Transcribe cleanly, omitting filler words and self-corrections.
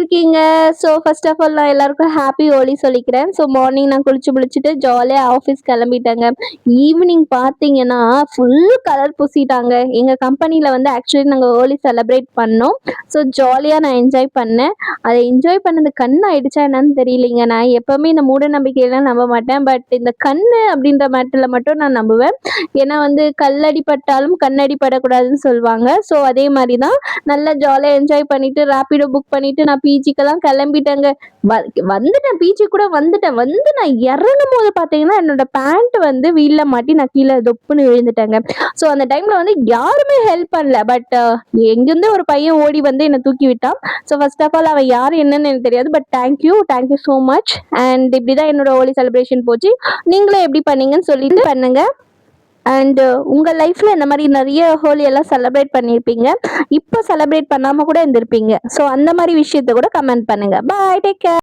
இருக்கீங்க? So first of all நான் எல்லாருக்கும் ஹாப்பி ஹோலி சொல்லிக்கிறேன். ஸோ மார்னிங் நான் குளிச்சுட்டு ஜாலியா ஆஃபீஸ் கிளம்பிட்டேங்க. ஈவினிங் பார்த்தீங்கன்னா, ஃபுல் கலர் பூசிட்டாங்க. எங்க கம்பெனில வந்து ஆக்சுவலி நாங்க ஹோலி செலிப்ரேட் பண்ணோம். ஸோ ஜாலியா நான் என்ஜாய் பண்ணேன். அதை என்ஜாய் பண்ணது கண் ஆயிடுச்சா என்னன்னு தெரியலைங்க. நான் எப்பவுமே இந்த மூட நம்பிக்கையெல்லாம் நம்ப மாட்டேன். பட் இந்த கண்ணு அப்படின்ற மேட்டர்ல மட்டும் நான் நம்புவேன். ஏன்னா வந்து கல்லடி பட்டாலும் கண்ணடி படக்கூடாதுன்னு சொல்லுவாங்க. ஸோ அதே மாதிரி தான் நல்லா ஜாலியா என்ஜாய் பண்ணிட்டு ரேப்பிடோ புக் பண்ணிட்டு நான் பிஜிக்கெல்லாம் கிளம்பிட்டேங்க. வந்துட்டேன், பிஜி கூட வந்துட்டேன். வந்து நான் இறங்கும் போது பார்த்தீங்கன்னா என்னோட பேண்ட் வந்து வீல்ல மாட்டி நான் கீழே தொப்புன்னு விழுந்துட்டேங்க. ஸோ அந்த டைம்ல வந்து யாருமே ஹெல்ப் பண்ணல. பட் எங்கிருந்து ஒரு பையன் ஓடி வந்து என்னை தூக்கி விட்டான். ஸோ ஃபர்ஸ்ட் ஆஃப் ஆல் அவன் யார் என்னன்னு எனக்கு தெரியாது. But thank you so much. And இப்படிதான் என்னோட ஹோலி செலிப்ரேஷன் போச்சு. நீங்களும் எப்படி பண்ணீங்கன்னு சொல்லிட்டு பண்ணுங்க. அண்ட் உங்கள் லைஃப்பில் இந்த மாதிரி நிறைய ஹோலி எல்லாம் செலிப்ரேட் பண்ணியிருப்பீங்க. இப்போ செலிப்ரேட் பண்ணாமல் கூட இருந்திருப்பீங்க. ஸோ அந்த மாதிரி விஷயத்த கூட கமெண்ட் பண்ணுங்கள். பாய், டேக் கேர்.